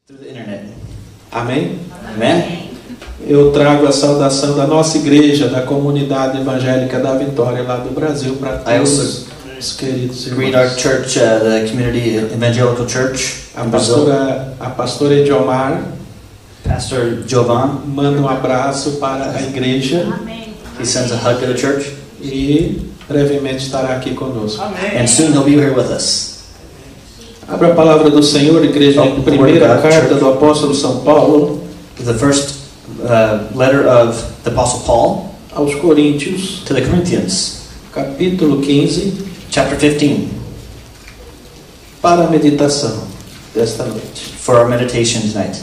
through the internet. Amém? Amen. Eu trago a saudação da nossa igreja, da comunidade evangélica da Vitória, lá do Brasil, para todos os queridos irmãos. Greet our church, the Community Evangelical Church in Brazil. A pastora Ediomar Pastor Jovan, manda um abraço para a igreja. he sends a hug to the church, E brevemente estará aqui conosco. and soon he'll be here with us. Abra a palavra do Senhor, igreja, Oh, em primeira the word of God, carta church. do apóstolo São Paulo The first letter of the Apostle Paul aos Coríntios, to the Corinthians, capítulo 15, chapter 15, para a meditação desta noite. for our meditation tonight.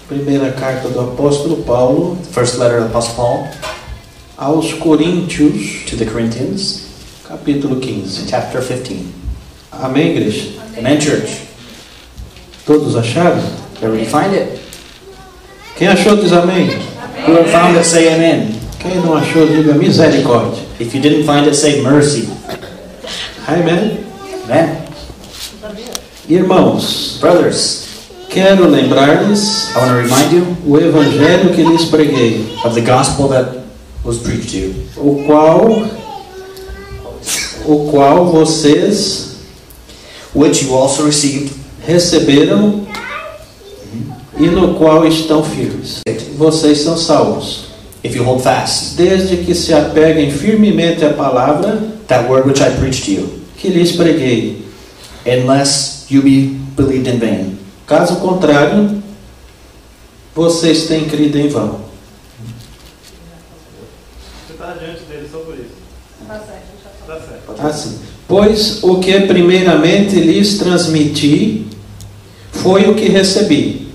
Primeira carta do apóstolo Paulo First letter of the Apostle Paul aos Coríntios, to the Corinthians, capítulo 15. chapter 15. Amém, igreja? Amen, church. Todos acharam? Everybody find it? Quem achou diz amém. Whoever found it, say amen. Quem não achou, diga misericórdia. If you didn't find it, say mercy. Amém? Amen. Irmãos, Brothers, quero lembrar-lhes I want to remind you o evangelho que lhes preguei, of the gospel that was preached to you, o qual vocês which you also received, receberam e no qual estão firmes. Vocês são salvos, if you hold fast desde que se apeguem firmemente à palavra that word which I preached to you, que lhes preguei. unless you be believed in vain. Caso contrário, vocês têm crido em vão. Você está diante dele só por isso. Tá certo. Assim, pois o que primeiramente lhes transmiti foi o que recebi,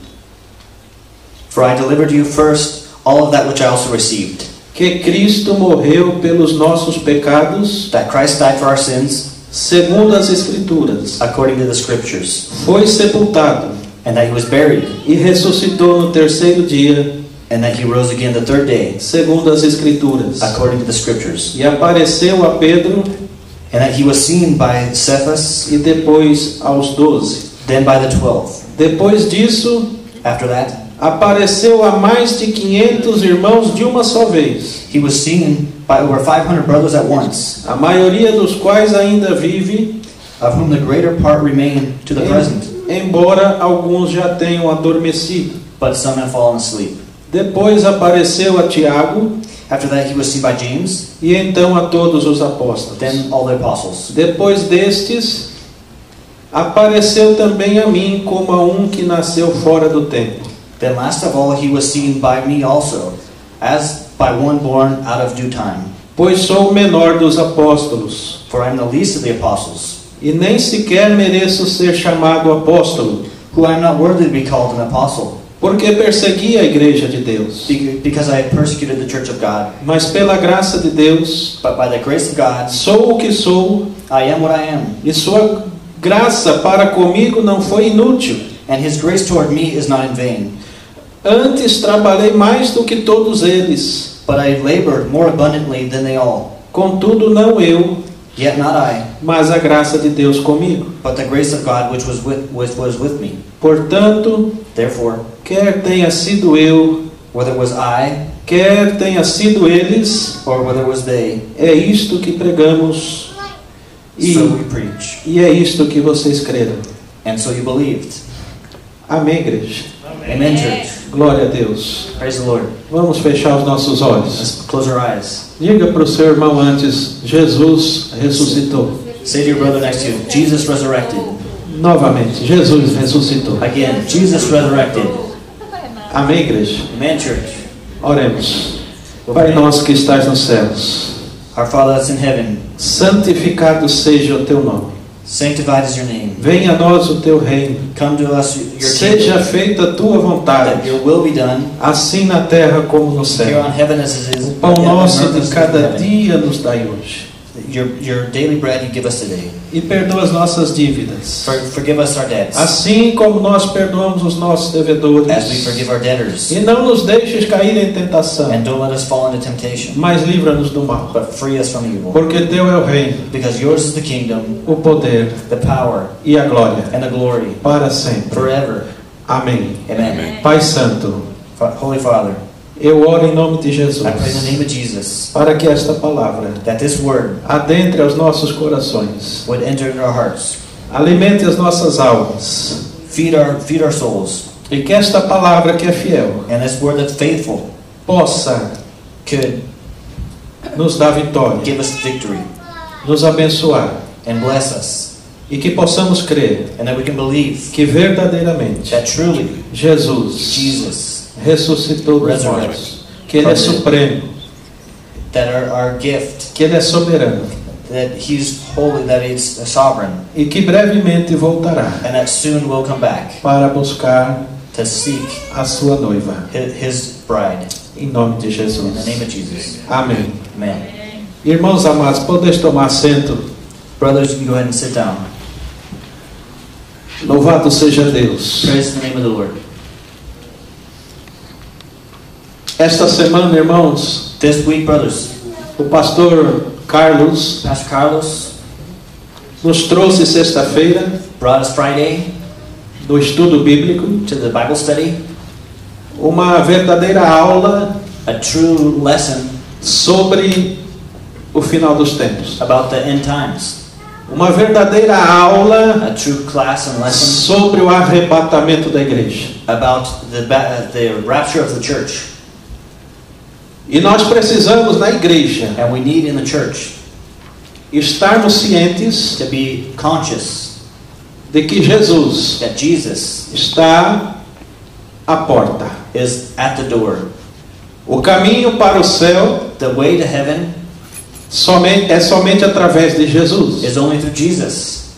For I delivered to you first all of that which I also received, que Cristo morreu pelos nossos pecados, that Christ died for our sins segundo as Escrituras, according to the Scriptures, foi sepultado and that he was buried, e ressuscitou no terceiro dia, and that he rose again the third day, segundo as Escrituras, according to the Scriptures, e apareceu a Pedro and that he was seen by Cephas, e depois aos 12. then by the 12. Depois disso, After that, apareceu a mais de 500 irmãos de uma só vez, he was seen by over 500 brothers at once, a maioria dos quais ainda vive, of whom the greater part remain to the present, embora alguns já tenham adormecido. but some have fallen asleep. Depois apareceu a Tiago After that, he was seen by James, e então a todos os apóstolos. then all the apostles. Depois destes, apareceu também a mim como a um que nasceu fora do tempo. Then last of all, he was seen by me also, as by one born out of due time. Pois sou o menor dos apóstolos, For I am the least of the apostles, e nem sequer mereço ser chamado apóstolo, who I am not worthy to be called an apostle, porque persegui a igreja de Deus. because I have persecuted the church of God. Mas pela graça de Deus, But by the grace of God, sou o que sou, I am what I am, e sua graça para comigo não foi inútil. and his grace toward me is not in vain. Antes trabalhei mais do que todos eles, But I labored more abundantly than they all. contudo não eu, Yet not I, mas a graça de Deus comigo. but the grace of God which was with me. Portanto, Therefore, quer tenha sido eu, whether it was I, quer tenha sido eles, or whether it was they, é isto que pregamos so we preach. e é isto que vocês creram. And so you believed. Amém, igreja? Amen, church. Glória a Deus. Praise the Lord. Vamos fechar os nossos olhos. Let's close our eyes. Diga para o seu irmão antes, Jesus ressuscitou. Say to your brother next to you, Jesus resurrected. Novamente, Jesus ressuscitou. Again, Jesus resurrected. Amém, igreja? Amen, church. Oremos. Pai nosso que estás nos céus, Our Father that's in heaven, santificado seja o teu nome. sanctified is your name. Venha a nós o teu reino. Come to us your Seja kingdom, feita a tua that vontade, your will be done assim na terra como no here céu. on heaven as it is O pão on nosso earth de as it is in cada heaven. dia nos dai hoje. your daily bread you give us today. E perdoa as nossas dívidas. Forgive us our debts. Assim como nós perdoamos os nossos devedores. As we forgive our debtors. E não nos deixes cair em tentação. And don't let us fall into temptation. Mas livra-nos do mal. But free us from evil. Porque teu é o reino. Because yours is the kingdom, o poder, the power, e a glória. And the glory. Para sempre. Forever. Amém. Amen. Pai Santo. Holy Father. Eu oro em nome de Jesus. I pray in the name of Jesus. Para que esta palavra that this word adentre aos nossos corações. Would enter into our hearts. Alimente as nossas almas. Feed our souls. E que esta palavra que é fiel. And this word that's faithful. Possa could nos dar vitória. Give us victory. Nos abençoar. And bless us. E que possamos crer. And that we can believe. Que verdadeiramente. That truly. Jesus. Ressuscitou dos mortos. Que Ele é supremo. That our gift. Que Ele é soberano. That He's holy, that He's sovereign. E que brevemente voltará. And that soon will come back. Para buscar to seek a sua noiva. His bride. Em nome de Jesus. In the name of Jesus. Amém. Amen. Irmãos amados, podeis tomar assento. Brothers, you can go ahead and sit down. Louvado seja Deus. Praise the name of the Lord. Esta semana, irmãos, this week, brothers, o pastor Carlos, Pastor Carlos, nos trouxe sexta-feira, brought us Friday, do estudo bíblico, to the Bible study, uma verdadeira aula, a true lesson, sobre o final dos tempos, about the end times. Uma verdadeira aula, a true class and lesson, sobre o arrebatamento da igreja, about the rapture of the church. E nós precisamos na igreja, and we need in the church, estarmos cientes, to be conscious, de que Jesus, that Jesus, está à porta, is at the door. O caminho para o céu, the way to heaven, é somente através de Jesus. Is only through Jesus.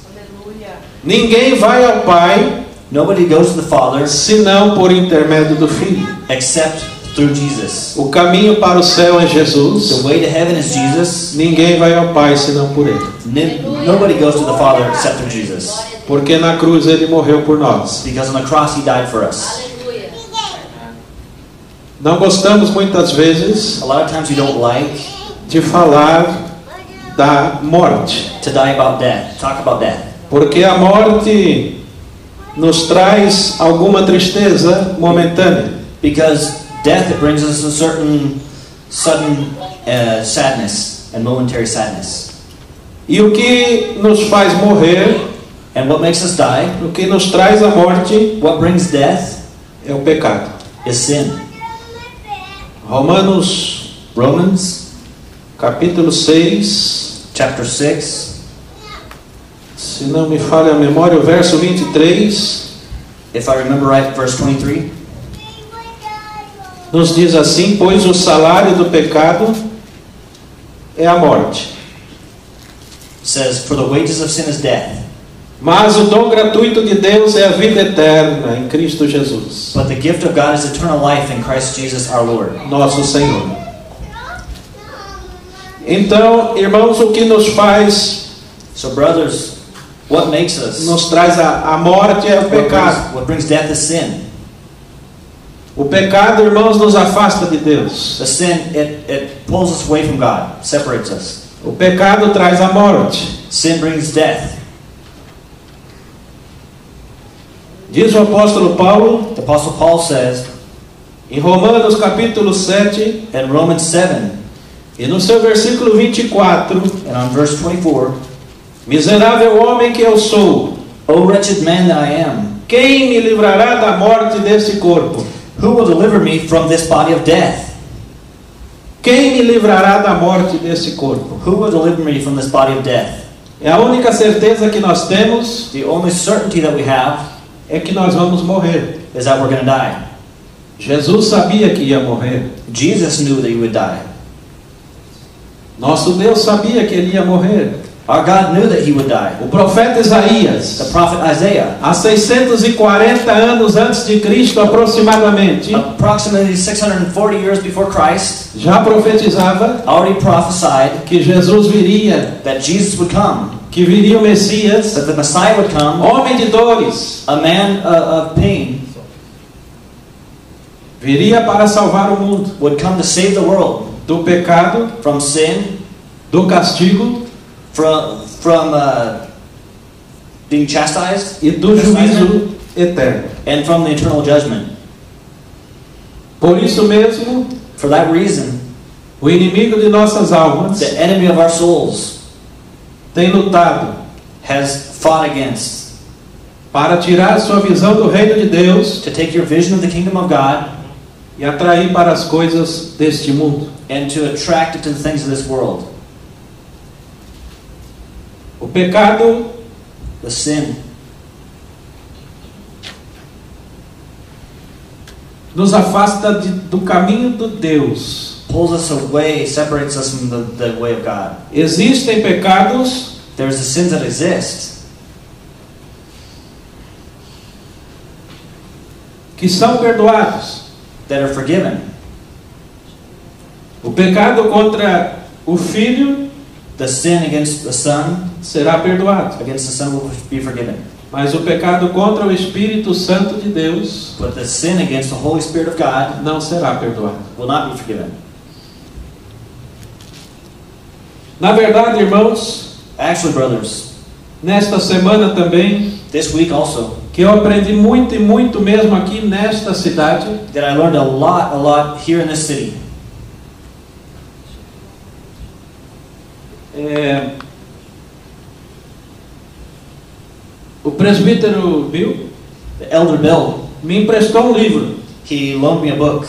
Ninguém vai ao Pai, nobody goes to the Father, senão por intermédio do Filho. Except through Jesus. O caminho para o céu é Jesus. The way to heaven is Jesus. Ninguém vai ao Pai senão por Ele. Nobody goes to the Father except through Jesus. Porque na cruz Ele morreu por nós. Because on the cross He died for us. Não gostamos muitas vezes, a lot of times we don't like, de falar da morte. To die about death, talk about death. Porque a morte nos traz alguma tristeza momentânea. Because death, it brings us a certain sudden sadness and momentary sadness. E o que nos faz morrer, and what makes us die, o que nos traz a morte, what brings death, é o pecado. Is sin. Romans, capítulo 6, chapter 6. Se não me falha a memória, o verso 23. If I remember right, verse 23. Nos diz assim: pois o salário do pecado é a morte. It says, for the wages of sin is death. Mas o dom gratuito de Deus é a vida eterna em Cristo Jesus. But the gift of God is eternal life in Christ Jesus our Lord. Nosso Senhor. Então, irmãos, o que nos faz, so brothers, what makes us, nos traz a morte é o pecado. What brings death is sin. O pecado, irmãos, nos afasta de Deus. The sin, it pulls us away from God, separates us. O pecado traz a morte. Sin brings death. Diz o apóstolo Paulo, the Apostle Paul says, em Romanos capítulo 7, in Romans 7, e no seu versículo 24, and on verse 24, miserável homem que eu sou, O wretched man that I am, quem me livrará da morte deste corpo? Who will deliver me from this body of death? Quem me livrará da morte deste corpo? Who will deliver me from this body of death? É a única certeza que nós temos. The only certainty that we have é que nós vamos morrer. Is that we're going to die. Jesus sabia que ia morrer. Jesus knew that he would die. Nosso Deus sabia que ele ia morrer. Our God knew that he would die. O profeta The Isaías, prophet Isaiah, há 640 anos antes de Cristo aproximadamente, approximately 640 years before Christ, já profetizava already prophesied que Jesus viria, that Jesus would come, que viria o Messias, that the Messiah would come, homem de dores, a man of pain, viria para salvar o mundo would come to save the world do pecado, from sin, do castigo from being chastised, e do juízo eterno. and from the eternal judgment. Por isso mesmo, For that reason, o inimigo de nossas almas the enemy of our souls tem lutado has fought against para tirar sua visão do reino de Deus to take your vision of the kingdom of God e atrair para as coisas deste mundo. and to attract it to the things of this world. O pecado The sin nos afasta do caminho de Deus. pulls us away, separates us from the way of God. Existem pecados There's the sins that exist que são perdoados. that are forgiven. O pecado contra o filho The sin against the Son, será perdoado, against the Son will be forgiven. mas o pecado contra o Espírito Santo de Deus But the sin against the Holy Spirit of God não será perdoado. will not be forgiven. Na verdade, irmãos, Actually, brothers, nesta semana também, this week also, que eu aprendi muito e muito mesmo aqui nesta cidade, that I learned a lot here in this city. O presbítero Bill The elder Bill, me emprestou um livro, he loaned me a book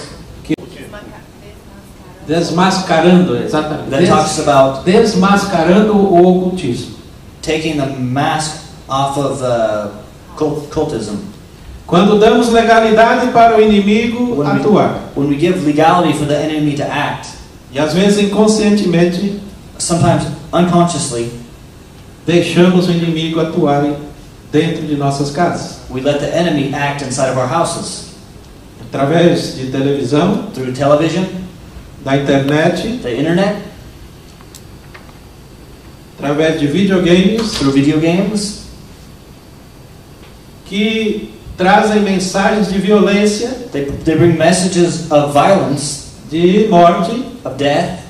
Desmascarando, exatamente, that talks about Desmascarando o Ocultismo. taking the mask off of cultism. Quando damos legalidade para o inimigo atuar, When we give legality for the enemy to act, e às vezes inconscientemente sometimes unconsciously, deixamos o inimigo atuar dentro de nossas casas, we let the enemy act inside of our houses através de televisão, through television, da internet, the internet, através de videogames through video games, que trazem mensagens de violência, they bring messages of violence, de morte, of death,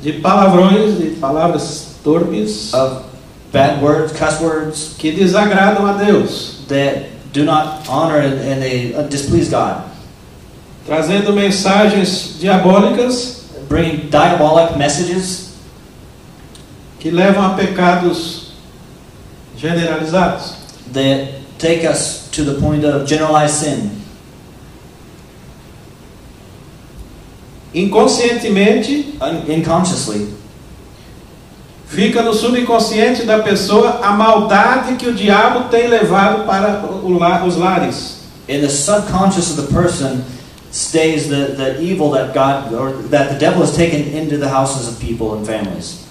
de palavrões, de palavras torpes, of bad words, cuss words, que desagradam a Deus, that do not honor and they displease God, trazendo mensagens diabólicas bringing diabolic messages que levam a pecados generalizados. that take us to the point of generalized sin. Inconscientemente, Unconsciously, fica no subconsciente da pessoa a maldade que o diabo tem levado para os lares. in the subconscious of the person stays the evil that God or that the devil has taken into the houses of people and families.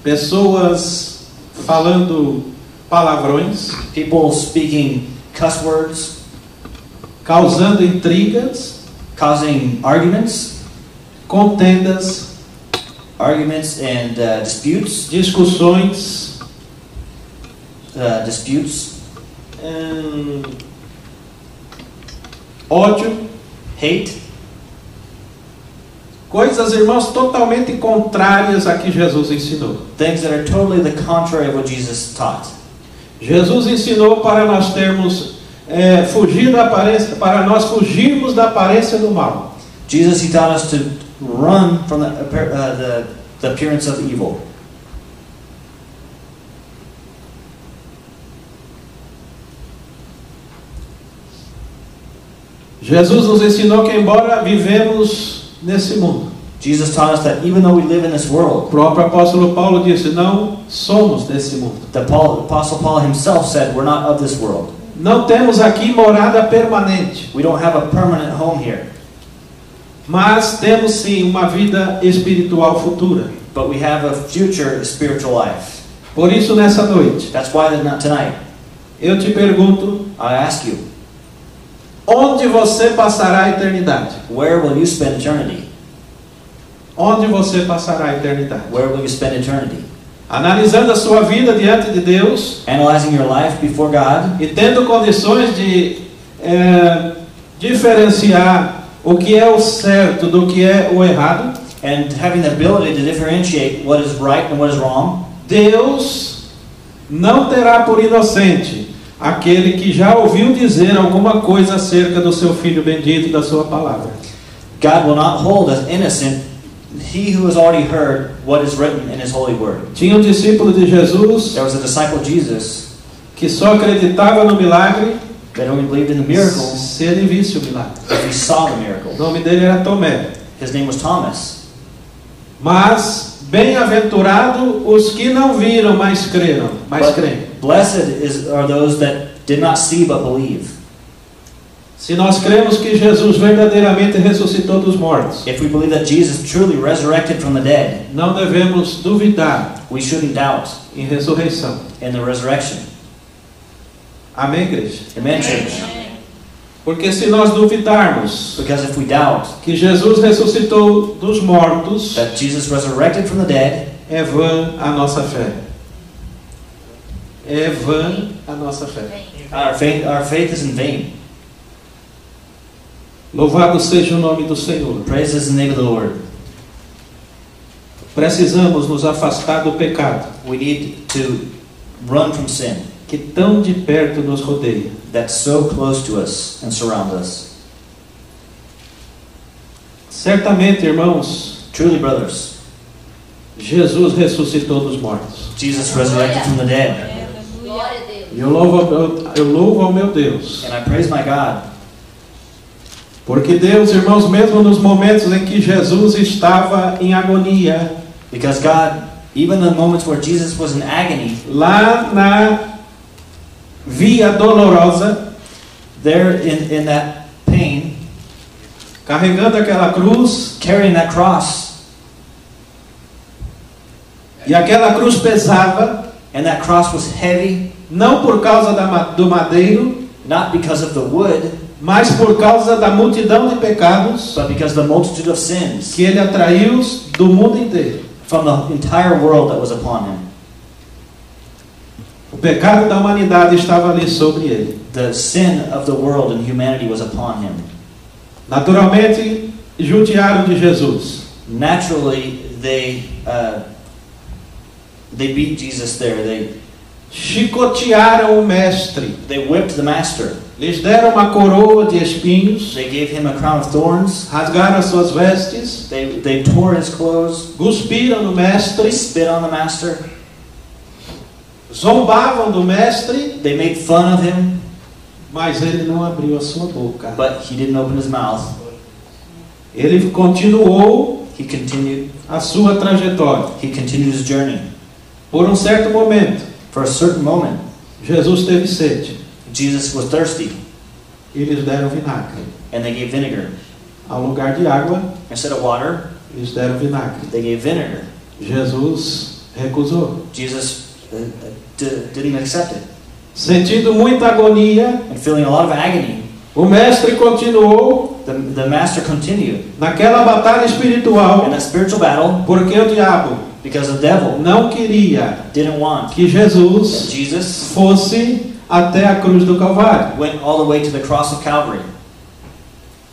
Pessoas falando palavrões, People speaking cuss words, causando intrigas, causing arguments contendas, and disputes, ódio, hate, coisas, irmãos, totalmente contrárias a que Jesus ensinou. things that are totally the contrary of what Jesus taught. Jesus ensinou para nós termos fugir da aparência, para nós fugirmos da aparência do mal. Jesus, he taught us to run from the appearance of evil. Jesus nos ensinou que embora vivemos nesse mundo, Jesus taught us that even though we live in this o world, próprio apóstolo Paulo disse, não somos desse mundo. the Apostle Paul himself said, we're not of this world. Não temos aqui morada permanente, We don't have a permanent home here. mas temos sim uma vida espiritual futura. but we have a future spiritual life. Por isso, nessa noite, That's why tonight, eu te pergunto, I ask you, onde você passará a eternidade? where will you spend eternity? Onde você passará a eternidade? Where will you spend eternity? Analisando a sua vida diante de Deus Analyzing your life before God e tendo condições de diferenciar o que é o certo do que é o errado, and having the ability to differentiate what is right and what is wrong, Deus não terá por inocente aquele que já ouviu dizer alguma coisa acerca do seu Filho bendito e da sua palavra. God will not hold as innocent he who has already heard what is written in his holy word. Tinha um discípulo de Jesus There was a disciple of Jesus que só acreditava no milagre that only believed in the miracles se ele visse o milagre. if he saw the miracle. O nome dele era Tomé. His name was Thomas. Mas bem-aventurado os que não viram, mas creram, mas creem. Blessed are those that did not see but believe. Se nós cremos que Jesus verdadeiramente ressuscitou dos mortos, If we believe that Jesus truly resurrected from the dead, não devemos duvidar we shouldn't doubt em ressurreição. in the resurrection. Amém, igreja? Amen, church? Porque se nós duvidarmos Because if we doubt que Jesus ressuscitou dos mortos, that Jesus resurrected from the dead, é vã a nossa fé. É vã a nossa fé. our faith is in vain. Louvado seja o nome do Senhor. Praise is the name of the Lord. Precisamos nos afastar do pecado We need to run from sin que tão de perto nos rodeia. that's so close to us and surrounds us. Certamente, irmãos, Truly, brothers, Jesus ressuscitou dos mortos. Jesus resurrected from the dead. Glória a Deus. E eu louvo ao meu Deus. And I praise my God. Porque Deus, irmãos, mesmo nos momentos em que Jesus estava em agonia, Because God, even in the moments where Jesus was in agony, lá na via dolorosa, there in that pain, carregando aquela cruz, carrying that cross, e aquela cruz pesava, and that cross was heavy, não por causa do madeiro, not because of the wood, mas por causa da multidão de pecados but because of the multitude of sins que ele atraiu do mundo inteiro. from the entire world that was upon him. O pecado da humanidade estava ali sobre ele. The sin of the world and humanity was upon him. Naturalmente, judiaram de Jesus. Naturally, they beat Jesus there. Chicotearam o mestre. They whipped the master. Lhes deram uma coroa de espinhos. They gave him a crown of thorns. Rasgaram as suas vestes. They tore his clothes. Cuspiram no They mestre. spit on the master. Zombavam do mestre. They made fun of him, Mas ele não abriu a sua boca. but he didn't open his mouth. Ele continuou He continued a sua trajetória. his journey. Por um certo momento, For a certain moment, Jesus teve sede. Jesus was thirsty, E lhes deram vinagre. and they gave vinegar. Ao lugar de água, Instead of water, lhes deram vinagre. they gave vinegar. Jesus recusou. Jesus didn't accept it. Sentindo muita agonia, And feeling a lot of agony, o mestre continuou the master continued naquela batalha in espiritual, that spiritual battle porque o diabo because the devil não queria didn't want que that Jesus Jesus fosse até a cruz do Calvário. went all the way to the cross of Calvary.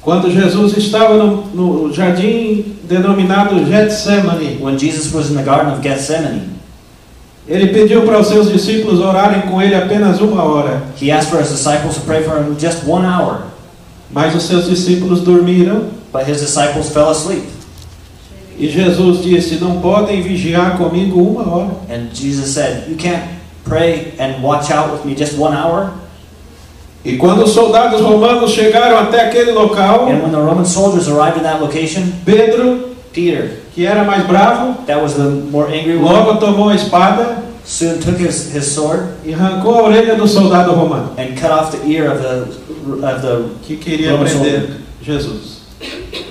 Quando Jesus estava no jardim denominado Getsemane, When Jesus was in the Garden of Gethsemane, ele pediu para os seus discípulos orarem com ele apenas 1 hora. he asked for his disciples to pray for him just 1 hour, Mas os seus discípulos dormiram but his disciples fell asleep. e Jesus disse: não podem vigiar comigo 1 hora. And Jesus said, you can't pray and watch out with me just 1 hour? E quando os soldados romanos chegaram até aquele local, And when the Roman soldiers arrived in that location, Pedro, Peter, que era mais bravo, that was the more angry one, logo tomou a espada soon took his sword e arrancou a orelha do soldado romano and cut off the ear of the que queria Roman prender soldier Jesus.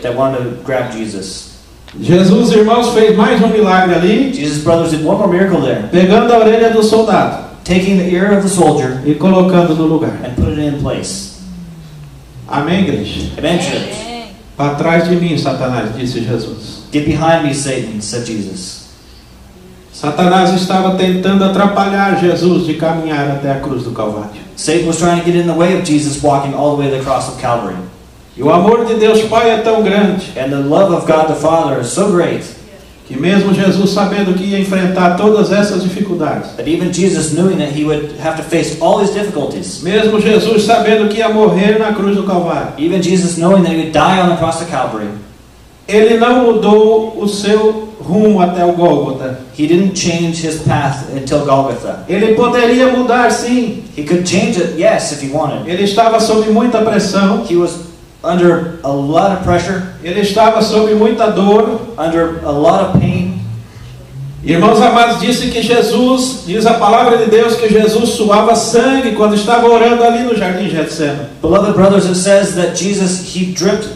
that wanted to grab Jesus. Jesus, irmãos, fez mais um milagre ali, Jesus' brothers did one more miracle there, pegando a orelha do soldado taking the ear of the soldier e colocando no lugar. and put it in place. Amém, igreja? Amen, church. Para trás de mim, Satanás, disse Jesus. Get behind me, Satan, said Jesus. Satanás estava tentando atrapalhar Jesus de caminhar até a cruz do Calvário. Satan was trying to get in the way of Jesus walking all the way to the cross of Calvary. E o amor de Deus Pai é tão grande And the love of God the Father is so great que mesmo Jesus sabendo que ia enfrentar todas essas dificuldades, that even Jesus, knowing that he would have to face all these difficulties, mesmo Jesus sabendo que ia morrer na cruz do Calvário, even Jesus knowing that he would die on the cross of Calvary, ele não mudou o seu rumo até o Gólgota. he didn't change his path until Golgotha. Ele poderia mudar, sim. He could change it, yes, if he wanted. Ele estava sob muita pressão, He was under a lot of pressure, ele estava sob muita dor. under a lot of pain. Irmãos amados, disse que Jesus, diz a palavra de Deus, que Jesus suava sangue quando estava orando ali no jardim de Getsemane. Beloved brothers, it says that Jesus, he dripped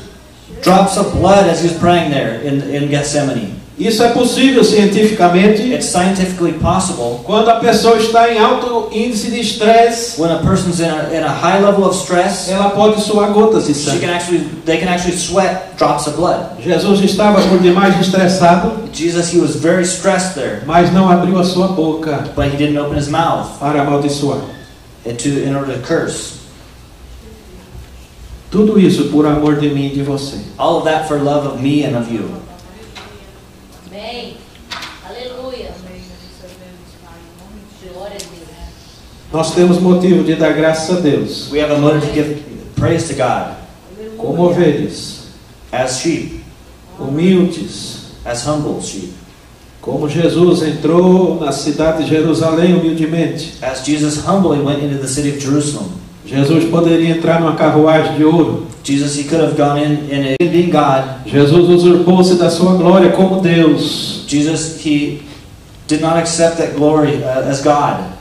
drops of blood as he was praying there in Gethsemane. Isso é possível cientificamente It's scientifically possible quando a pessoa está em alto índice de estresse. when a person's in a high level of stress. Ela pode suar gotas de sangue. They can actually sweat drops of blood. Jesus estava por demais estressado, Jesus, he was very stressed there, mas não abriu a sua boca but he didn't open his mouth para amaldiçoar. in order to curse. Tudo isso por amor de mim e de você. All of that for love of me and of you. Amém. Aleluia. Glória a Deus. Nós temos motivo de dar graças a Deus, We have a motive to give praise to God como ovelhas, as sheep, humildes, as humble sheep. como Jesus entrou na cidade de Jerusalém humildemente. As Jesus humbly went into the city of Jerusalem. Jesus poderia entrar numa carruagem de ouro. Jesus, he could have gone in being God. Jesus usurpou-se da sua glória como Deus Jesus, he did not accept that glory as God.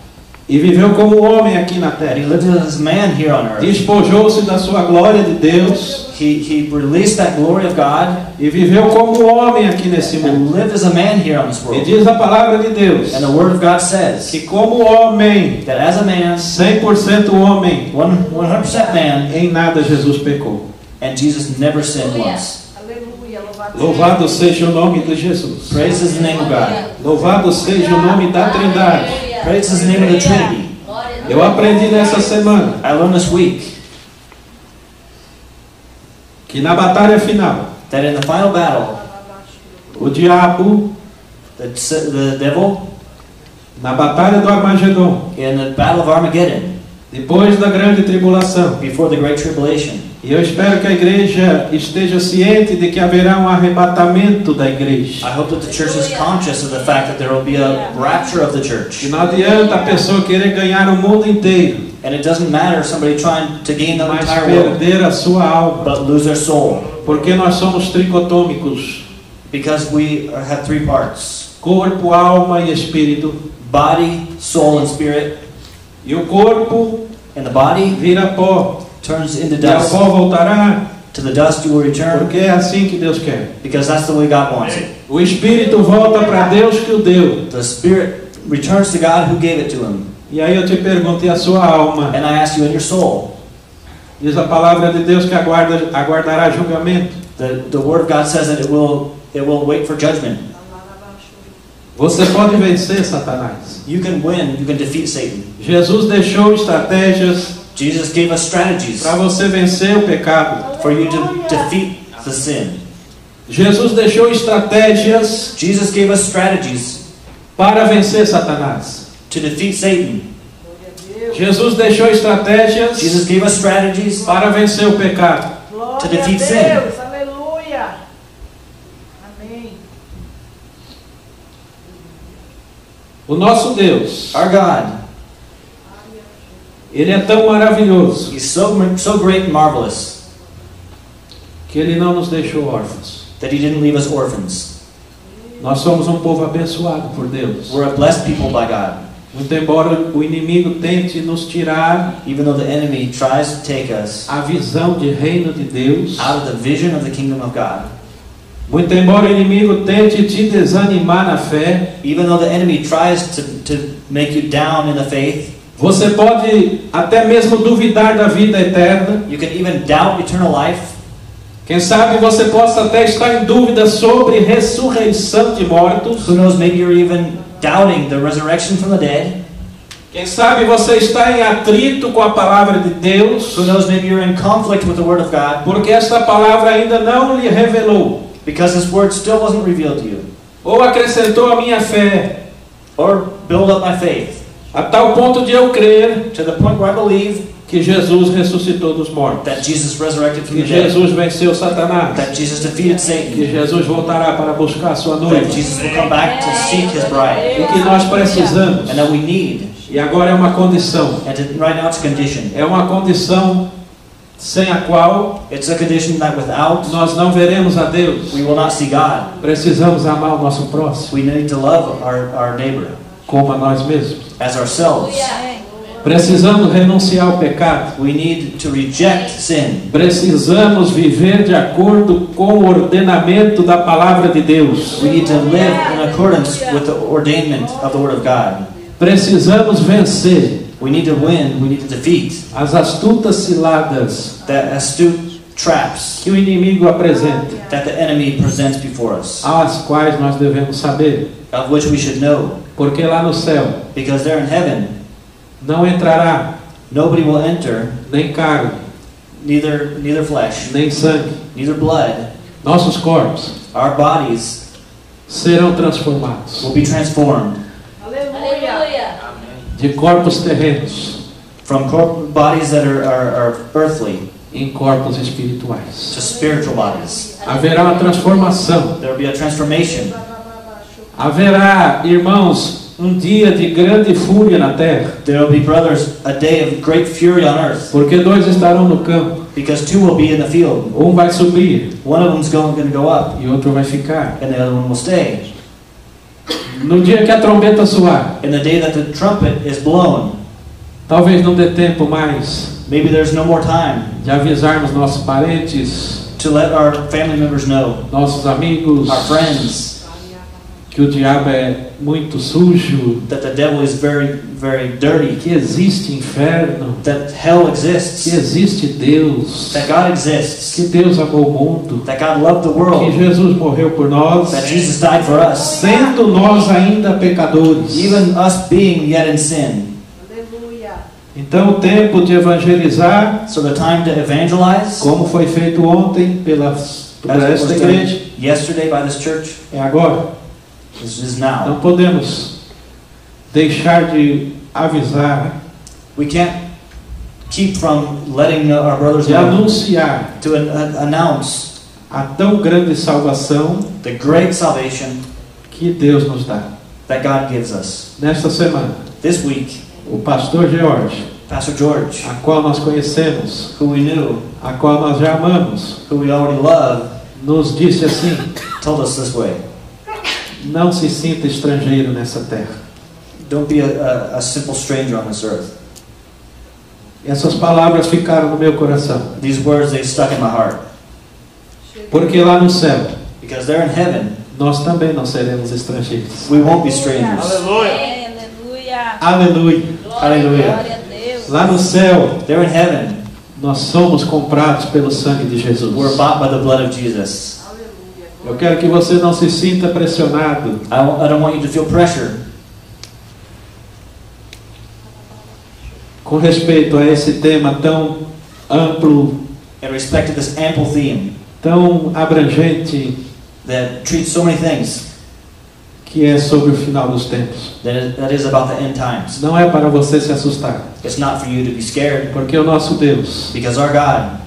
e viveu como homem aqui na And terra. he lived as man here on earth. Despojou-se da sua glória de Deus He released that glory of God e viveu como homem aqui nesse mundo. and lived as a man here on this E world. diz a palavra de Deus And the word of God says que como homem, that as a man, 100% homem, 100% man, em nada Jesus pecou. and Jesus never sinned once. Aleluia, Louvado seja o nome de Jesus. Praise is the name of God. Louvado seja o nome da Trindade. Praise is the name of the Trinity. Eu aprendi nessa semana I learned this week que na batalha final, that in the final battle, o diabo, the devil, na batalha do Armagedon, in the battle of Armageddon, depois da grande tribulação, before the Great Tribulation, e eu espero que a igreja esteja ciente de que haverá um arrebatamento da igreja. I hope that the church is conscious of the fact that there will be a rapture of the church. Que não adianta a pessoa querer ganhar o mundo inteiro, And it doesn't matter somebody trying to gain the mas entire world, perder a sua alma, but lose their soul. porque nós somos tricotômicos, Because we have three parts: corpo, alma e espírito. body, soul, and spirit. E o corpo And the body vira pó, turns into e ao dust. pó voltará, To the dust you will return, porque é assim que Deus quer. because that's the way God wants it. O espírito volta para Deus que o deu. The spirit returns to God who gave it to him. E aí eu te pergunto, e a sua alma? And I ask you, in your soul, Diz a palavra de Deus que aguardará julgamento. the word of God says that it will wait for judgment. Você pode vencer Satanás. You can win, you can defeat Satan. Jesus deixou estratégias Jesus gave us strategies para você vencer o pecado. for you to defeat the sin. Jesus deixou estratégias Jesus gave us strategies para vencer Satanás. to defeat Satan. Jesus deixou estratégias Jesus gave us strategies para vencer o pecado. to defeat sin. Deus, aleluia. Amém. O nosso Deus, Our God, Ele é tão maravilhoso He's so great and marvelous que Ele não nos deixou órfãos. that He didn't leave us orphans. Nós somos um povo abençoado por Deus. We're a blessed people by God. Muito embora o inimigo tente nos tirar Even though the enemy tries to take us a visão de reino de Deus, out of the vision of the kingdom of God, Muito embora o inimigo tente te desanimar na fé, Even though the enemy tries to make you down in the faith, você pode até mesmo duvidar da vida eterna. you can even doubt eternal life. Quem sabe você possa até estar em dúvida sobre ressurreição de mortos. Who knows, maybe you're even doubting the resurrection from the dead. Quem sabe você está em atrito com a palavra de Deus, Who knows, maybe you're in conflict with the Word of God porque esta palavra ainda não lhe revelou, because His Word still wasn't revealed to you. ou acrescentou a minha fé, Or build up my faith a tal ponto de eu crer to the point where I believe que Jesus ressuscitou dos mortos, that Jesus resurrected from que the dead, Jesus venceu Satanás, that Jesus defeated que Satan, Jesus voltará para buscar sua that noiva, Jesus will come back to seek His bride, e que nós precisamos, and that we need. e agora é uma condição, Right now it's a condition. é uma condição sem a qual It's a condition that without nós não veremos a Deus. we will not see God. Precisamos amar o nosso próximo We need to love our neighbor como a nós mesmos. as ourselves. Precisamos renunciar ao pecado. We need to reject sin. Precisamos viver de acordo com o ordenamento da palavra de Deus. We need to live in accordance with the ordainment of the Word of God. Precisamos vencer We need to win. We need to defeat as astutas ciladas the astute traps que o inimigo apresenta, that the enemy presents before us, às quais nós devemos saber, of which we should know. porque lá no céu Because there in heaven, não entrará nobody will enter, nem carne, neither flesh, nem sangue. neither blood. Nossos corpos Our bodies serão transformados will be transformed Aleluia. Aleluia. de corpos terrenos from bodies that are earthly em corpos espirituais. to spiritual bodies. Haverá uma transformação. There will be a transformation. Haverá, irmãos, um dia de grande fúria na terra, There will be, brothers, a day of great fury on earth, porque dois estarão no campo. because two will be in the field. Um vai subir One of them's going to go up, e outro vai ficar. and the other one will stay. No dia que a trombeta soar, In the day that the trumpet is blown, talvez não dê tempo mais maybe there's no more time de avisarmos nossos parentes, to let our family members know, nossos amigos, our friends, que o diabo é muito sujo, that the devil is very, very dirty, que existe inferno, that hell que exists, existe Deus, that God exists, que Deus amou o mundo, that God loved the que world, Jesus morreu por nós, that Jesus died for us, sendo nós ainda pecadores. even us being yet in sin. Aleluia. Então o tempo de evangelizar, So the time to evangelize, como foi feito ontem por as esta was igreja, done yesterday by this church, é agora. this is now. Não podemos deixar de avisar, We can't keep from letting our brothers de know, anunciar to announce a tão grande salvação the great salvation que Deus nos dá. that God gives us. Nesta semana, This week, o pastor George, Pastor George, a qual nós conhecemos, who we knew, a qual nós já amamos, who we already love, nos disse assim: told us this way: não se sinta estrangeiro nessa terra. don't be a simple stranger on this earth. Essas palavras ficaram no meu coração, These words, they stuck in my heart. porque lá no céu Because there in heaven, nós também não seremos estrangeiros. we won't be strangers. Aleluia. Aleluia. Aleluia! Aleluia. Glória a Deus. Lá no céu There in heaven, nós somos comprados pelo sangue de Jesus. we're bought by the blood of Jesus. Eu quero que você não se sinta pressionado. I don't want you to feel pressure Com respeito a esse tema tão amplo, in respect to this ample theme tão abrangente, that treats so many things, que é sobre o final dos tempos. that is about the end times. Não é para você se assustar, It's not for you to be scared, porque o nosso Deus because our God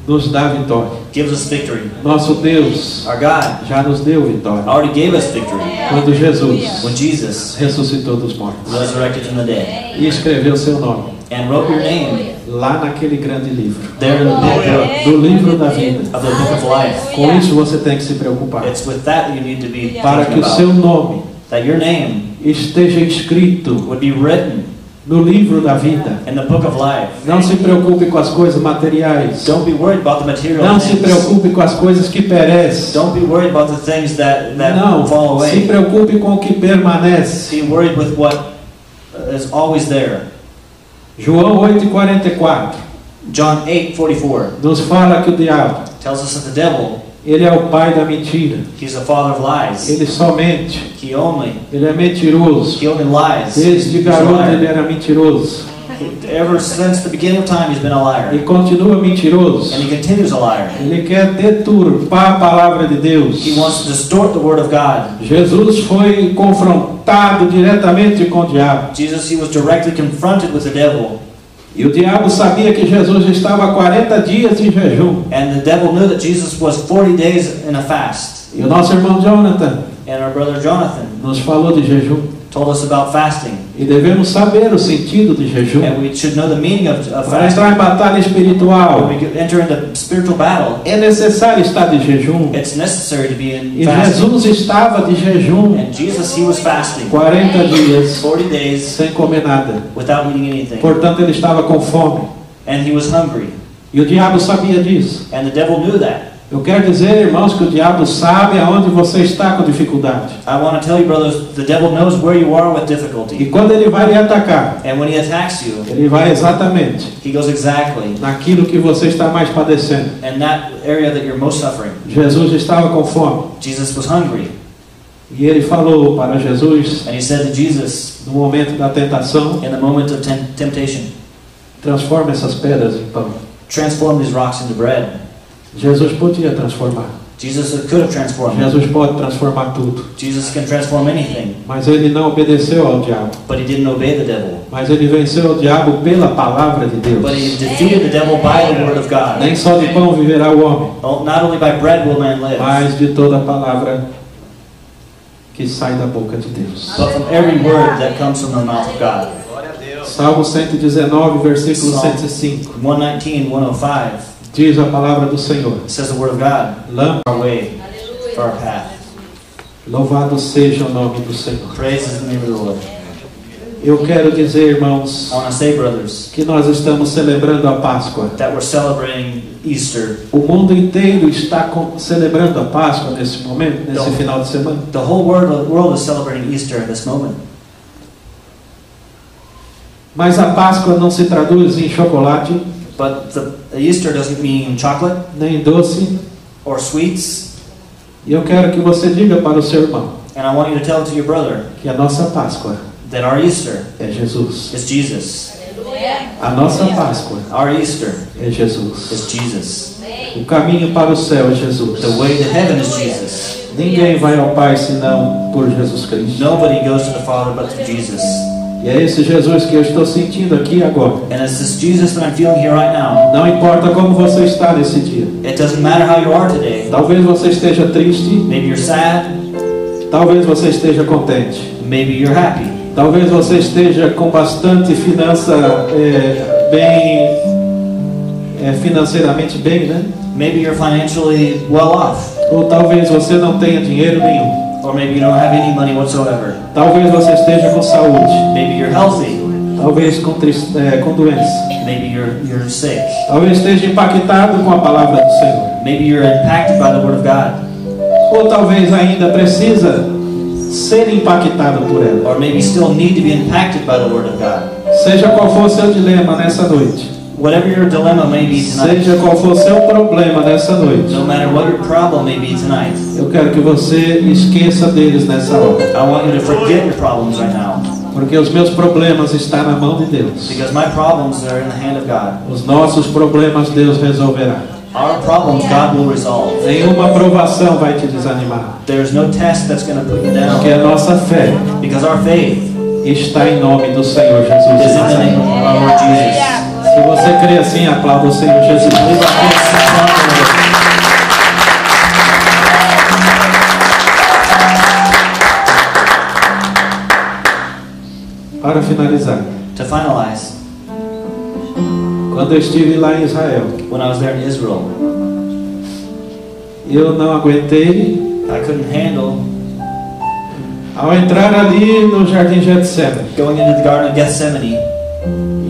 nos dá vitória. gives us victory. Nosso Deus Our God já nos deu vitória already gave us victory quando Jesus when Jesus ressuscitou dos mortos resurrected from the dead e escreveu seu nome and wrote your name lá naquele grande livro, there in the book do livro da vida. of the book of life. Com isso você tem que se preocupar, It's with that you need to be para thinking que o seu about. nome That your name esteja escrito would be written no livro da vida. in the book of life. Não se preocupe com as coisas materiais. Don't be worried about the material Não se things. preocupe com as coisas que perecem. Don't be worried about the things that Não, fall se away. preocupe com o que permanece. Be worried with what is always there. João 8,44 John 8:44 nos fala que o diabo, tells us that the devil, ele é o pai da mentira. he's the father of lies. Ele só mente. He Ele é mentiroso. only lies. Desde He's a garoto liar. ele era mentiroso. Ever since the beginning of time, he's been a liar. E continua mentiroso. And he continues a liar. Ele quer deturpar a palavra de Deus. He wants to distort the word of God. Jesus foi confrontado diretamente com o diabo. Jesus, he was directly confronted with the devil. E o diabo sabia que Jesus estava há 40 dias de jejum. And the devil knew that Jesus was 40 days in a fast. E o nosso irmão Jonathan And our brother Jonathan nos falou de jejum. told us about fasting. E devemos saber o sentido de jejum. And we should know the meaning of Para fasting. entrar em batalha When espiritual, we enter into spiritual battle, é necessário estar de jejum. it's necessary to be in E fasting. Jesus estava de jejum And Jesus, he was fasting 40 dias 40 days sem comer nada. without eating anything. Portanto, ele estava com fome. And he was hungry. E o diabo sabia disso. And the devil knew that. Eu quero dizer, irmãos, que o diabo sabe aonde você está com dificuldade. I want to tell you, brothers, the devil knows where you are with E difficulty. quando ele vai lhe atacar, And when he attacks you, ele vai exatamente he goes exactly naquilo que você está mais padecendo. in that area that you're most suffering. Jesus estava com fome. Jesus was hungry. E ele falou para Jesus, And he said to Jesus, no momento da tentação, in the moment of temptation, transforma essas pedras em pão. transform these rocks into bread. Jesus podia transformar. Jesus could have transformed them. Jesus pode transformar tudo. Jesus can transform anything. Mas ele não obedeceu ao diabo. But he didn't obey the devil. Mas ele venceu o diabo pela palavra de Deus. But he defeated the devil by the word of God. Nem só de pão viverá o homem, Not only by bread will man live, mas de toda a palavra que sai da boca de Deus. but from every word that comes from the mouth of God. Salmo 119, versículo 105. 119, 105 Diz a palavra do Senhor: says the word of God, Lâmpada, our way, for our path. louvado seja o nome do Senhor. Praise is the name of the Lord. Eu quero dizer, irmãos, I want to say, brothers, que nós estamos celebrando a Páscoa. that we're celebrating Easter. O mundo inteiro está celebrando a Páscoa nesse momento, nesse final de semana. The whole world is celebrating Easter at this moment. Mas a Páscoa não se traduz em chocolate, But the Easter doesn't mean chocolate nem doce. or sweets. E eu quero que você diga para o seu irmão And I want you to tell it to your brother que a nossa Páscoa that our Easter é Jesus. is Jesus. A nossa Páscoa Our Easter é Jesus. is Jesus. O caminho para o céu é Jesus. The way to heaven is Jesus. Ninguém vai ao Pai senão por Jesus Cristo. Nobody goes to the Father but through Jesus. E é esse Jesus que eu estou sentindo aqui agora. And it's this Jesus that I'm feeling here right now. Não importa como você está nesse dia. It doesn't matter how you are today. Talvez você esteja triste, Maybe you're sad. talvez você esteja contente. Maybe you're happy. Talvez você esteja com bastante financeiramente bem, né? Maybe you're financially well off. Ou talvez você não tenha dinheiro nenhum. Or maybe you don't have any money whatsoever. Talvez você esteja com saúde. Maybe you're healthy. Talvez com doença. Maybe you're sick. Talvez esteja impactado com a palavra do Senhor. Maybe you're impacted by the Word of God. Ou talvez ainda precisa ser impactado por ela. Or maybe still need to be impacted by the Word of God. Seja qual for o seu dilema nessa noite. Whatever your dilemma may be tonight. Seja qual for o seu problema nessa noite. No matter what your problem may be tonight. Eu quero que você esqueça deles nessa hora. I want you to forget your problems right now. Porque os meus problemas estão na mão de Deus. Because my problems are in the hand of God. Os nossos problemas Deus resolverá. Our problems God will resolve. Nenhuma provação vai te desanimar. There's no test that's going to put you Porque down. a nossa fé Because our faith está em nome do Senhor Jesus. is in the name of our Lord Jesus. Se você crê assim, aplauda o Senhor Jesus. Believe like this, applaud the Lord. Para finalizar, To finalize, quando eu estive lá em Israel, when I was there in Israel, eu não aguentei. I couldn't handle Ao entrar ali no Jardim Getsemane, going into the Garden of Gethsemane.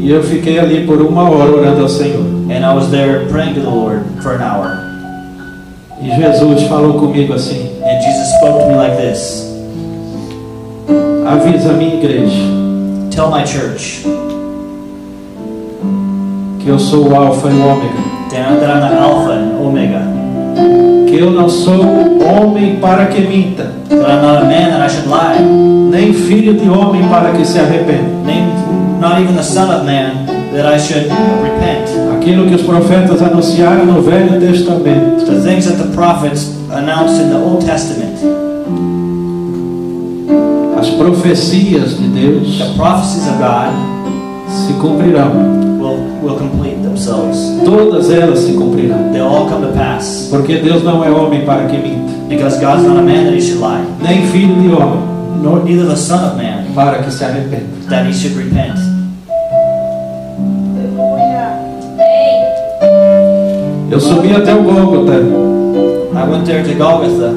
E eu fiquei ali por 1 hora orando ao Senhor. And I was there praying to the Lord for an hour. E Jesus falou comigo assim: And Jesus spoke to me like this. avisa a minha igreja Tell my church que eu sou o Alfa e o Ômega, that I'm the Alpha and Omega. que eu não sou homem para que minta, That I'm not a man that I should lie. nem filho de homem para que se arrependa. Not even the Son of Man that I should repent. Aquilo que os profetas anunciaram no Velho Testamento, The things that the prophets announced in the Old Testament, as profecias de Deus the prophecies of God se cumprirão. will complete themselves. Todas elas se cumprirão. They'll all come to pass. Porque Deus não é homem para que minta, Because God's not a man that he should lie, nem filho de homem nor neither the Son of Man para que se arrependa. that he should repent. Eu subi até o Gólgota, I went there to Golgotha,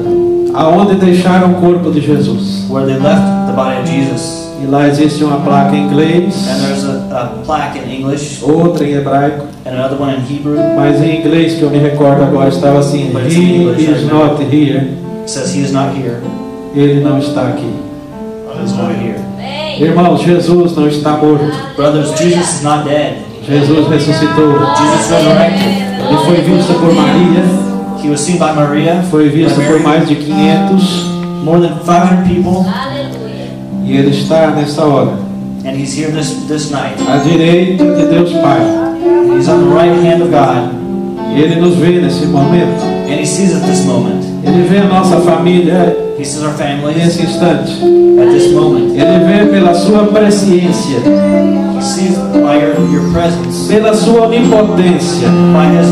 aonde deixaram o corpo de Jesus. where they left the body of Jesus. E lá existe uma placa em inglês, And there's a plaque in English outra em hebraico, and another one in Hebrew. mas em inglês que eu me recordo agora estava assim: He is not here. It says he is not here. Ele não está aqui. He's not here. Irmãos, Jesus não está morto. Brothers, Jesus is not dead. Jesus ressuscitou. Jesus resurrected. Ele foi visto por Maria, He was seen by Maria, foi visto by por Mary, mais de 500, more than 500 people, e Ele está nessa hora and he's here this night. à direita de Deus Pai. He's on the right hand of God, Ele nos vê nesse momento. and he sees at this moment. Ele vê a nossa família He sees our families nesse instante. at this moment. Ele vê pela sua presciência, He sees by your presence, pela sua onipotência, by his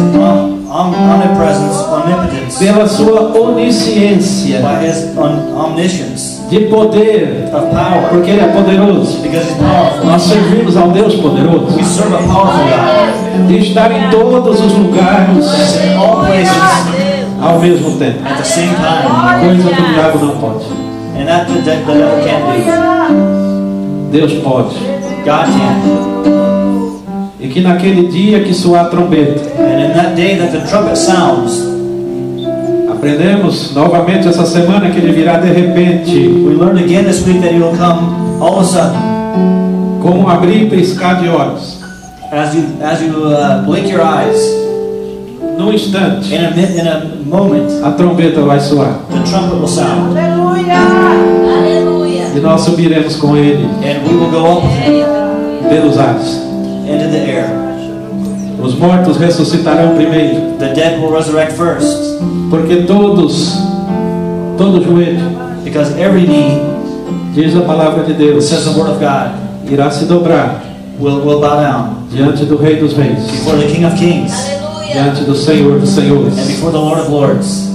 omnipresence, omnipotence, pela sua onisciência by his omniscience, de poder, of power, porque Ele é poderoso. because he's powerful. Nós servimos ao Deus poderoso, We serve a powerful God. de estar em todos os lugares That's in all places ao mesmo tempo, at the same time. coisa que o diabo não pode. And that the devil can't do. Deus pode. God can. E que naquele dia que soar a trombeta, And in that day that the trumpet sounds, aprendemos novamente essa semana que Ele virá de repente, we learned again this week that he will come all of a sudden. como um abrir e piscar de olhos. As you blink your eyes, Num instante, in a moment, a trombeta vai soar. the trumpet will sound, E nós subiremos com Ele and we will go up with him pelos ares. into the air. Os mortos ressuscitarão primeiro, The dead will resurrect first, porque todo joelho, because every knee, diz a palavra de Deus, says the word of God, irá se dobrar will bow down diante do Rei dos Reis, before the King of Kings diante do Senhor dos and Senhores. before the Lord of Lords.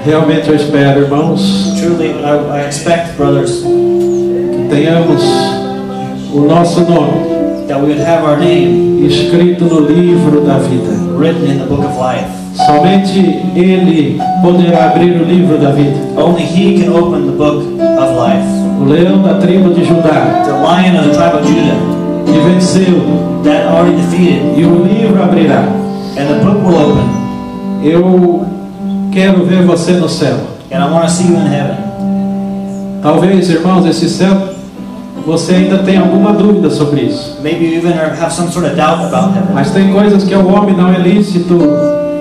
Realmente eu espero, irmãos, Truly, I expect, brothers, que tenhamos o nosso nome that we would have our name escrito no livro da vida. written in the book of life. Somente Ele poderá abrir o livro da vida. Only he can open the book of life. O leão da tribo de Judá, The Lion of the tribe of Judah que venceu, that already defeated, e o livro abrirá. and the book will open, Eu quero ver você no céu. and I want to see you in heaven. Talvez, irmãos, esse céu, você ainda tenha alguma dúvida sobre isso. Maybe you even have some sort of doubt about heaven. Mas tem coisas que ao homem não é lícito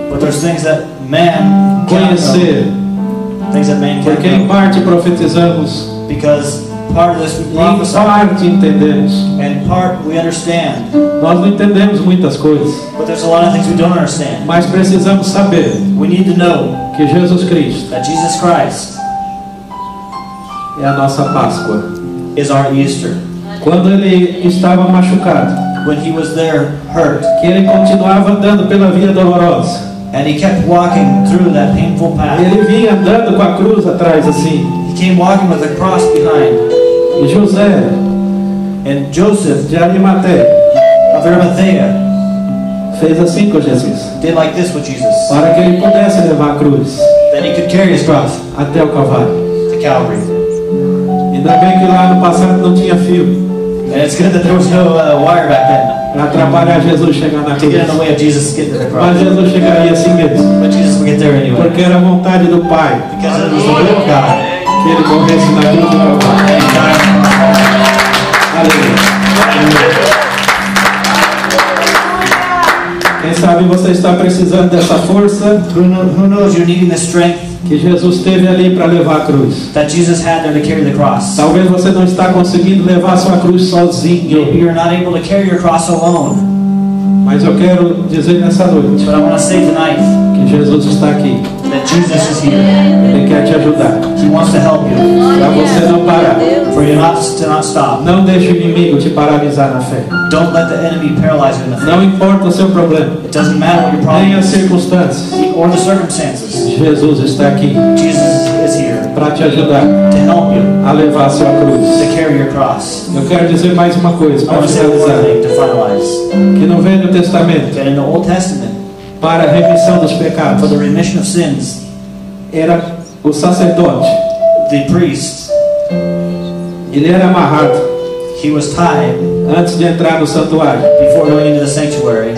But there's things that man cannot conhecer, know. Things that man porque can't em know. parte profetizamos, Because part of this we e em prophesy, parte entendemos. and part we understand. Nós não entendemos muitas coisas, But there's a lot of things we don't understand. mas precisamos saber We need to know que Jesus Cristo that Jesus Christ é a nossa Páscoa. is our Easter. Quando Ele estava machucado, When he was there hurt, que Ele continuava andando pela via dolorosa, and he kept walking through that painful path. Ele vinha andando com a cruz atrás assim. He came walking with a cross behind. E José And Joseph de Arimateia of Arimathea fez assim com Jesus, did like this with Jesus, para que Ele pudesse levar a cruz that he could carry his cross até o Calvário. to Calvary. E Ainda bem que lá no passado não tinha fio And it's good that there was no wire back then para atrapalhar Jesus chegar na to get in cruz. the way of Jesus getting to the Mas cross. Jesus chegaria assim mesmo, But Jesus would get there anyway. porque era a vontade do Pai Because it was the will of God. que Ele morresse na cruz do Calvário. And he died on the cross. Aleluia. Quem sabe você está precisando dessa força Who knows you're needing the strength que Jesus teve ali para levar a cruz. that Jesus had there to carry the cross. Talvez você não está conseguindo levar a sua cruz sozinho, Maybe you're not able to carry your cross alone. mas eu quero dizer nessa noite But I want to say tonight que Jesus está aqui. that Jesus is here. Ele quer te ajudar He wants to help you. para você não parar. For you to not stop. Não deixe o inimigo te paralisar na fé. Don't let the enemy paralyze you in the faith. Não importa o seu problema, It doesn't matter what your problem nem as is circunstâncias. or the circumstances. Jesus está aqui Jesus is here para te ajudar to help you a levar a sua cruz. to carry your cross. Eu quero dizer mais uma coisa I para want to say one more finalizar. thing to finalize. Que no Velho Testamento, That in the Old Testament, para a remissão dos for pecados, the remission of sins, era o sacerdote. the priest, Ele era amarrado he was tied antes de entrar no santuário. before going into the sanctuary.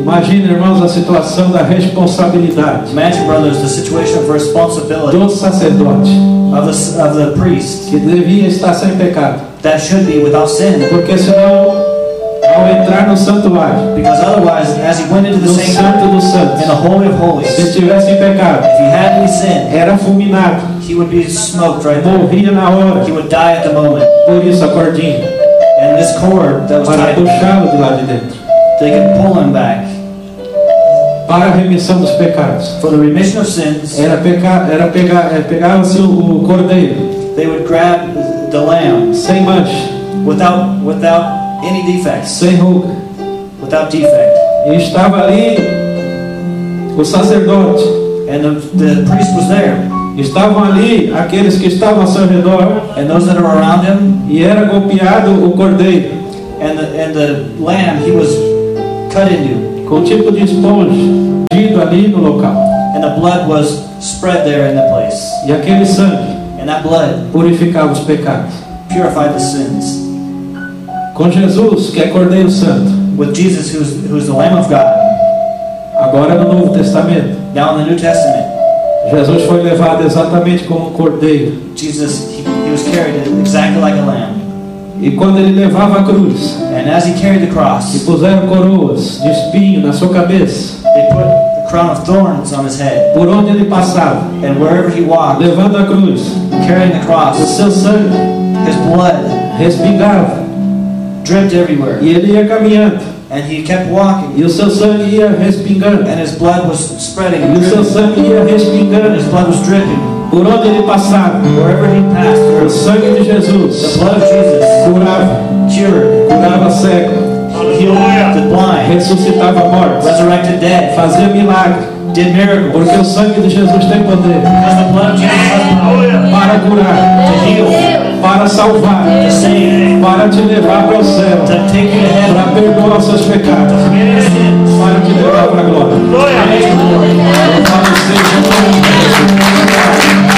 Imagina, irmãos, a situação da responsabilidade Imagine, brothers, the situation of responsibility do sacerdote, of the priest que devia estar sem pecado. that should be without sin. Porque senão, ao entrar no santuário, Because otherwise, as he went into the no sanctuary, Santo dos in Santos, the Holy of Holies, se if tivesse em pecado, he had any sin, era fulminado, he would be smoked right there. morria na hora. He would die at the moment. Por isso a cordinha, And this cord that was para tied, puxá-lo de lá de dentro, they could pull him back. para a remissão dos pecados. For the remission of sins, Pegava-se o cordeiro they would grab the lamb sem mancha, without any defects, sem ruga, without defect. e estava ali o sacerdote. And the priest was there. Estavam ali aqueles que estavam ao seu redor, And those that are around him, e era golpeado o cordeiro and the lamb, he was cut into. com um tipo de esponja ungido ali no local. And the blood was spread there in the place. E aquele sangue And that blood purificava os pecados. purified the sins. Com Jesus, que é Cordeiro Santo, With Jesus, who's the Lamb of God, agora no Novo Testamento, now in the New Testament, Jesus foi levado exatamente como um cordeiro. Jesus, he was carried exactly like a lamb. E quando ele levava a cruz, And as he carried the e cross, puseram coroas de espinho na sua cabeça, they put the crown of thorns on his head. por onde ele passava, And wherever he walked, levando a cruz, carrying the o cross, seu sangue his blood respingava, dripped everywhere. e ele ia caminhando, And he kept walking, e o seu sangue ia respingando, and his blood was spreading, e o seu sangue ia and respingando, his blood was dripping. por onde ele passava. Wherever he passed O through, sangue de the Jesus blood of Jesus curava, cured, curava cego, healed the blind, ressuscitava mortos, resurrected dead, fazia milagre, did miracles. porque o sangue de Jesus tem poder Because the blood of Jesus has power para curar, to heal, para salvar, to save, para te levar para o céu, to take you to heaven, para perdoar os seus pecados, forgive your sins, para te levar para a glória. and make you glory. Louvado seja o nome de Jesus.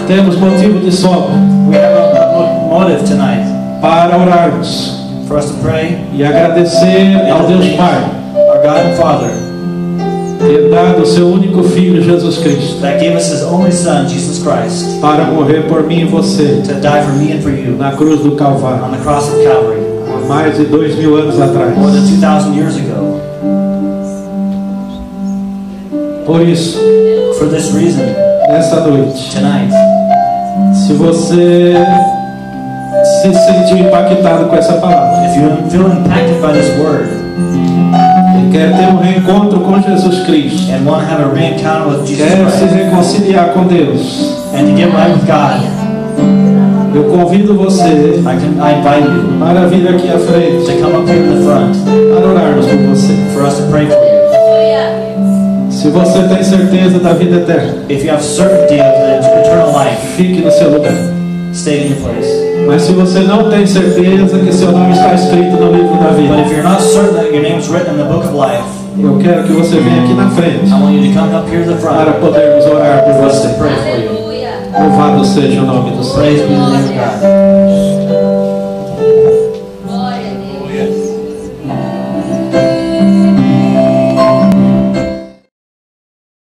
Temos motivo de sobra We have a motive tonight para orarmos for us to pray. e agradecer ao Deus Pai Our God and Father ter dado o seu único Filho Jesus Cristo that gave us His only Son, Jesus Christ, para morrer por mim e você to die for me and for you na cruz do Calvário on the cross of Calvary há mais de 2000 anos atrás. more than 2,000 years ago. Por isso, For this reason, nessa noite, tonight, se você se sentiu impactado com essa palavra if you feel impacted by this word e quer ter um reencontro com Jesus Cristo, and want to have a re-encounter with Jesus quer se Christ reconciliar com Deus, and to get right with God, eu convido você I invite you para vir aqui à frente to come up here to the front para orarmos por você. for us to pray for you. Se você tem certeza da vida eterna, If you have certainty of the eternal life, fique no seu lugar. stay in your place. Mas se você não tem certeza que seu nome está escrito no livro da But vida, if you're not certain that your name is written in the book of life, Eu quero que você venha aqui na frente I want you to come up here to the para front podermos orar por for us você. to pray for you. Aleluia. Louvado seja o nome do Senhor. Praise be the name of God.